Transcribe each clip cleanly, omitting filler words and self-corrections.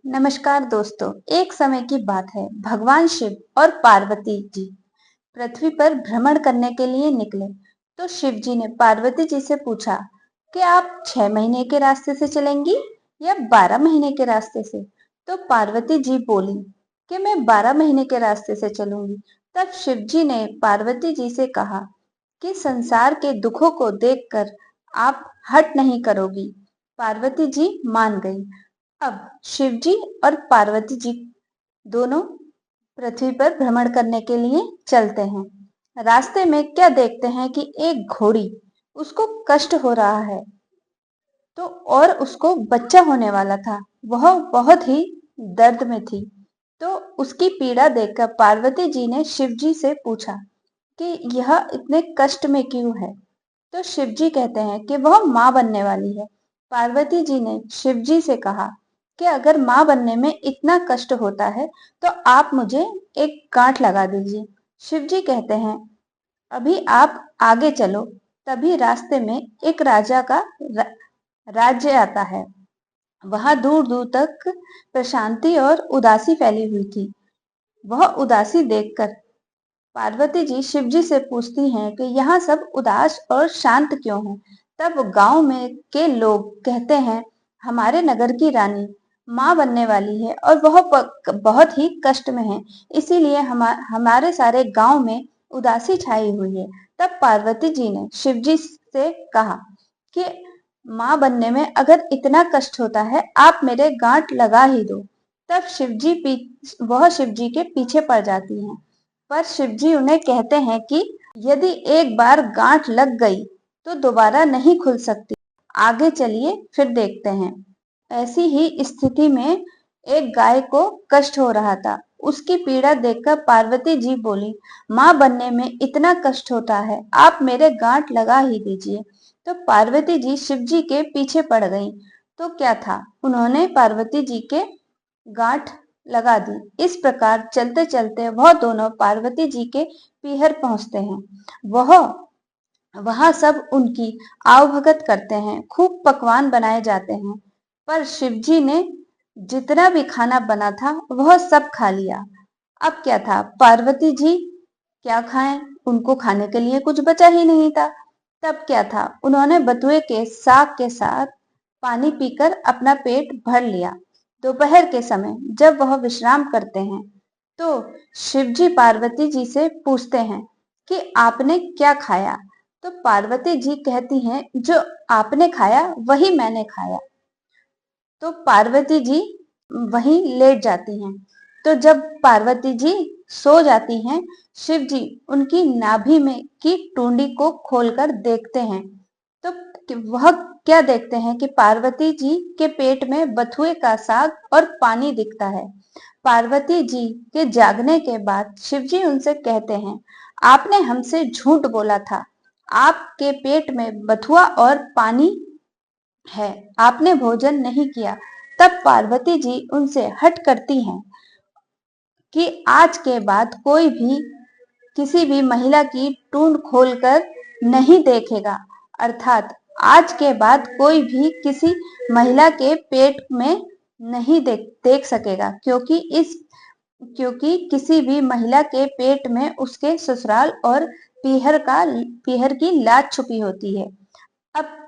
नमस्कार दोस्तों। एक समय की बात है, भगवान शिव और पार्वती जी पृथ्वी पर भ्रमण करने के लिए निकले। तो शिव जी ने पार्वती जी से पूछा कि आप 6 महीने के रास्ते से चलेंगी या 12 महीने के रास्ते से। तो पार्वती जी बोली कि मैं 12 महीने के रास्ते से चलूंगी। तब शिव जी ने पार्वती जी से कहा कि संसार के दुखों को देखकर आप हट नहीं करोगी। पार्वती जी मान गई। अब शिवजी और पार्वती जी दोनों पृथ्वी पर भ्रमण करने के लिए चलते हैं। रास्ते में क्या देखते हैं कि एक घोड़ी, उसको कष्ट हो रहा है। तो और उसको बच्चा होने वाला था। वह बहुत ही दर्द में थी। तो उसकी पीड़ा देखकर पार्वती जी ने शिव जी से पूछा कि यह इतने कष्ट में क्यों है। तो शिव जी कहते हैं कि वह माँ बनने वाली है। पार्वती जी ने शिव जी से कहा कि अगर माँ बनने में इतना कष्ट होता है तो आप मुझे एक गांठ लगा दीजिए। शिव जी कहते हैं अभी आप आगे चलो। तभी रास्ते में एक राजा का राज्य आता है। वहां दूर दूर तक प्रशांति और उदासी फैली हुई थी। वह उदासी देखकर पार्वती जी शिव जी से पूछती हैं कि यहाँ सब उदास और शांत क्यों है। तब गांव में के लोग कहते हैं हमारे नगर की रानी माँ बनने वाली है और वह बहुत ही कष्ट में है, इसीलिए हमारे सारे गांव में उदासी छाई हुई है। तब पार्वती जी ने शिव जी से कहा कि माँ बनने में अगर इतना कष्ट होता है, आप मेरे गांठ लगा ही दो। तब वह शिव जी के पीछे पड़ जाती हैं। पर शिवजी उन्हें कहते हैं कि यदि एक बार गांठ लग गई तो दोबारा नहीं खुल सकती। आगे चलिए फिर देखते हैं। ऐसी ही स्थिति में एक गाय को कष्ट हो रहा था। उसकी पीड़ा देखकर पार्वती जी बोली, माँ बनने में इतना कष्ट होता है, आप मेरे गांठ लगा ही दीजिए। तो पार्वती जी शिव जी के पीछे पड़ गईं। तो क्या था, उन्होंने पार्वती जी के गांठ लगा दी। इस प्रकार चलते चलते वह दोनों पार्वती जी के पीहर पहुंचते हैं। वह वहां सब उनकी आवभगत करते हैं। खूब पकवान बनाए जाते हैं। पर शिवजी ने जितना भी खाना बना था वह सब खा लिया। अब क्या था, पार्वती जी क्या खाएं, उनको खाने के लिए कुछ बचा ही नहीं था। तब क्या था, उन्होंने बथुए के साग के साथ पानी पीकर अपना पेट भर लिया। दोपहर के समय जब वह विश्राम करते हैं तो शिवजी पार्वती जी से पूछते हैं कि आपने क्या खाया। तो पार्वती जी कहती हैं जो आपने खाया वही मैंने खाया। तो पार्वती जी वहीं लेट जाती हैं। तो जब पार्वती जी सो जाती हैं, शिव जी उनकी नाभि में की टूंडी को खोलकर देखते हैं। तो वह क्या देखते हैं कि पार्वती जी के पेट में बथुए का साग और पानी दिखता है। पार्वती जी के जागने के बाद शिव जी उनसे कहते हैं आपने हमसे झूठ बोला था, आपके पेट में बथुआ और पानी है, आपने भोजन नहीं किया। तब पार्वती जी उनसे हट करती हैं कि आज के बाद कोई भी किसी भी महिला की टूंड खोलकर नहीं देखेगा। अर्थात आज के बाद कोई भी किसी महिला के पेट में नहीं देख सकेगा, क्योंकि किसी भी महिला के पेट में उसके ससुराल और पीहर की लाज छुपी होती है। अब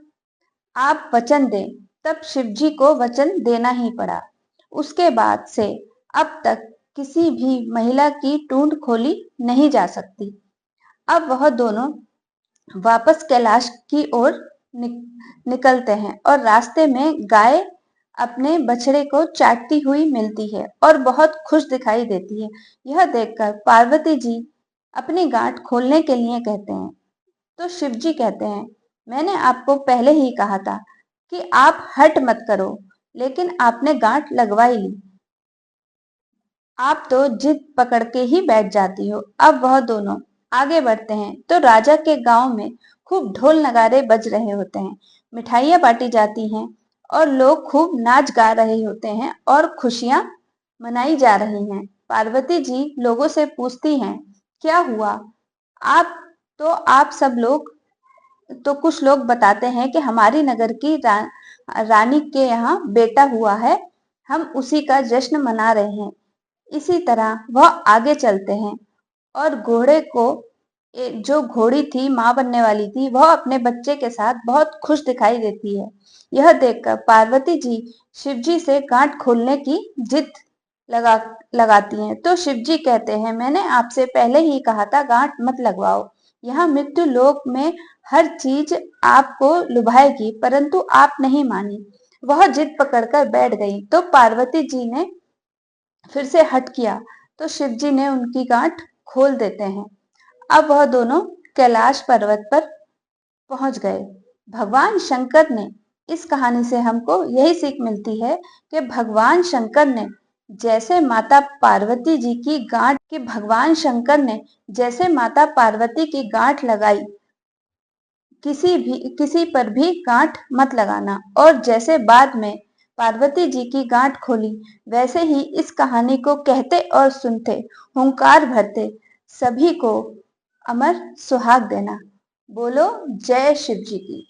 आप वचन दें। तब शिवजी को वचन देना ही पड़ा। उसके बाद से अब तक किसी भी महिला की टूंड खोली नहीं जा सकती। अब वह दोनों वापस कैलाश की ओर निकलते हैं और रास्ते में गाय अपने बछड़े को चाटती हुई मिलती है और बहुत खुश दिखाई देती है। यह देखकर पार्वती जी अपनी गांठ खोलने के लिए कहते हैं। तो शिव जी कहते हैं मैंने आपको पहले ही कहा था कि आप हट मत करो, लेकिन आपने गांठ लगवा ही ली। आप तो जिद पकड़ के ही बैठ जाती हो। अब वह दोनों आगे बढ़ते हैं तो राजा के गांव में खूब ढोल नगारे बज रहे होते हैं, मिठाइयां बांटी जाती हैं और लोग खूब नाच गा रहे होते हैं और खुशियां मनाई जा रही हैं। पार्वती जी लोगों से पूछती हैं क्या हुआ। आप आप सब लोग तो कुछ लोग बताते हैं कि हमारी नगर की रानी के यहाँ बेटा हुआ है, हम उसी का जश्न मना रहे हैं। इसी तरह वह आगे चलते हैं और घोड़े को जो घोड़ी थी, माँ बनने वाली थी, वह अपने बच्चे के साथ बहुत खुश दिखाई देती है। यह देखकर पार्वती जी शिव जी से गांठ खोलने की जिद लगा लगाती हैं। तो शिव जी कहते हैं, मैंने आपसे पहले ही कहा था गांठ मत लगवाओ। यहाँ मृत्यु लोक में हर चीज आपको लुभाएगी, परंतु आप नहीं मानी। वह जिद पकड़कर बैठ गई। तो पार्वती जी ने फिर से हठ किया तो शिव जी ने उनकी गांठ खोल देते हैं। अब वह दोनों कैलाश पर्वत पर पहुंच गए। भगवान शंकर ने इस कहानी से हमको यही सीख मिलती है कि भगवान शंकर ने जैसे माता पार्वती जी की गांठ कि भगवान शंकर ने जैसे माता पार्वती की गांठ लगाई, किसी पर भी गांठ मत लगाना। और जैसे बाद में पार्वती जी की गांठ खोली, वैसे ही इस कहानी को कहते और सुनते, हुंकार भरते सभी को अमर सुहाग देना। बोलो जय शिव जी की।